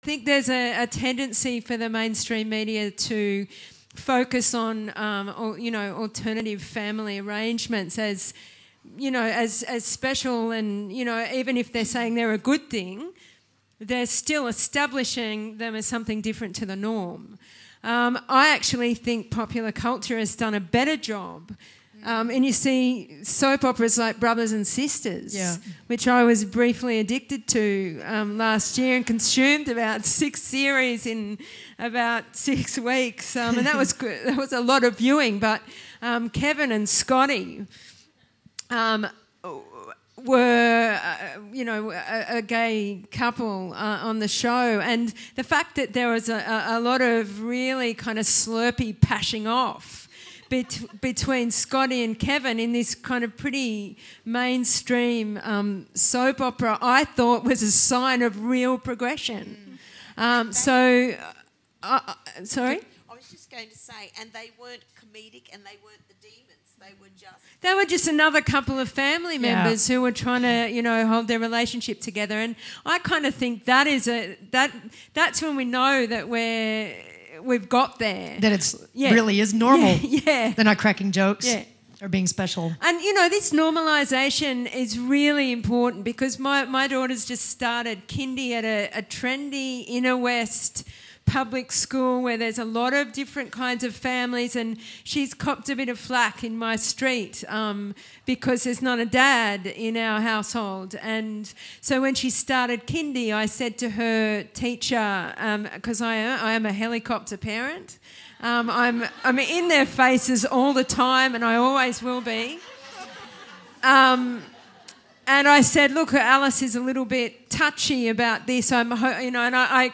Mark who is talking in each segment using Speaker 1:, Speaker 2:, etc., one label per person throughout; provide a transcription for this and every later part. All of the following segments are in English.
Speaker 1: I think there's a tendency for the mainstream media to focus on, alternative family arrangements as, as special, and, even if they're saying they're a good thing, they're still establishing them as something different to the norm. I actually think popular culture has done a better job. And you see soap operas like Brothers and Sisters, which I was briefly addicted to last year and consumed about 6 series in about 6 weeks. And that was good. That was a lot of viewing. But Kevin and Scotty were, a gay couple on the show. And the fact that there was a lot of really kind of slurpy pashing off between Scotty and Kevin in this kind of pretty mainstream soap opera, I thought was a sign of real progression. Sorry?
Speaker 2: I was just going to say, and they weren't comedic and they weren't the demons. They were just
Speaker 1: another couple of family members who were trying to, hold their relationship together. And I kind of think that's when we know that we've got there.
Speaker 3: That it's really is normal.
Speaker 1: Yeah.
Speaker 3: They're not cracking jokes or being special.
Speaker 1: And, this normalisation is really important because my daughter's just started kindy at a trendy inner west public school where there's a lot of different kinds of families, and she's copped a bit of flack in my street because there's not a dad in our household. And so when she started kindy, I said to her teacher, because I am a helicopter parent, I'm in their faces all the time, and I always will be. And I said, look, Alice is a little bit touchy about this. And I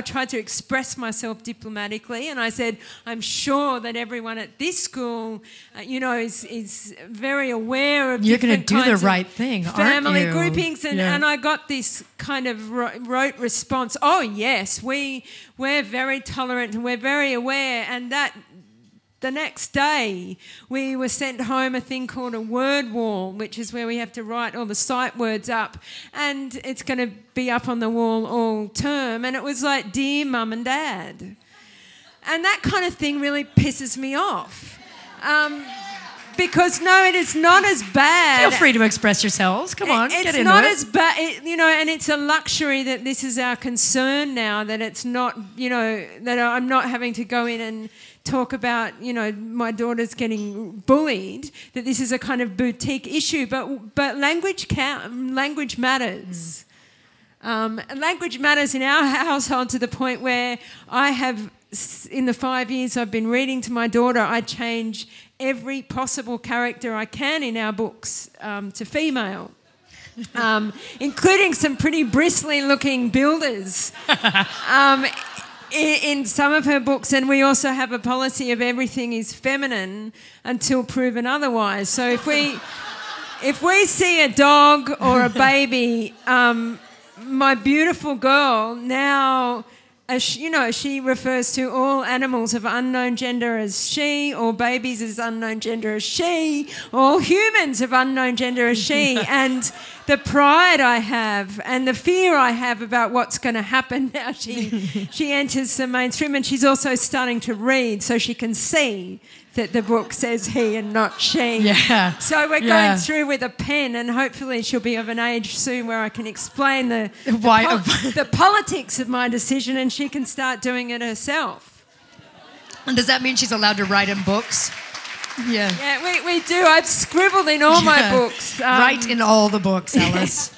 Speaker 1: tried to express myself diplomatically, and I said, I'm sure that everyone at this school, is very aware of
Speaker 3: you're going to do the right
Speaker 1: thing,
Speaker 3: family
Speaker 1: aren't you? Groupings, and I got this kind of rote response. Oh yes, we're very tolerant and we're very aware, and that. The next day, we were sent home a thing called a word wall, which is where we have to write all the sight words up, and it's going to be up on the wall all term. And it was like, dear mum and dad. And that kind of thing really pisses me off. Because, no, it is not as bad.
Speaker 3: Feel free to express yourselves. Come on, get into it.
Speaker 1: It's not as bad, and it's a luxury that this is our concern now, that it's not, that I'm not having to go in and talk about, my daughter's getting bullied, that this is a kind of boutique issue, but language matters. Language matters in our household to the point where I have, in the 5 years I've been reading to my daughter, I change every possible character I can in our books to female. Including some pretty bristly-looking builders in some of her books, and we also have a policy of everything is feminine until proven otherwise. So if we see a dog or a baby, my beautiful girl now, she refers to all animals of unknown gender as she, all babies as unknown gender as she, all humans of unknown gender as she. And the pride I have and the fear I have about what's going to happen now she enters the mainstream, and she's also starting to read so she can see that the book says he and not she.
Speaker 3: Yeah.
Speaker 1: So we're going through with a pen, and hopefully she'll be of an age soon where I can explain the politics of my decision, and she can start doing it herself.
Speaker 3: And does that mean she's allowed to write in books? Yeah.
Speaker 1: Yeah, we do. I've scribbled in all my books.
Speaker 3: Write in all the books, Alice.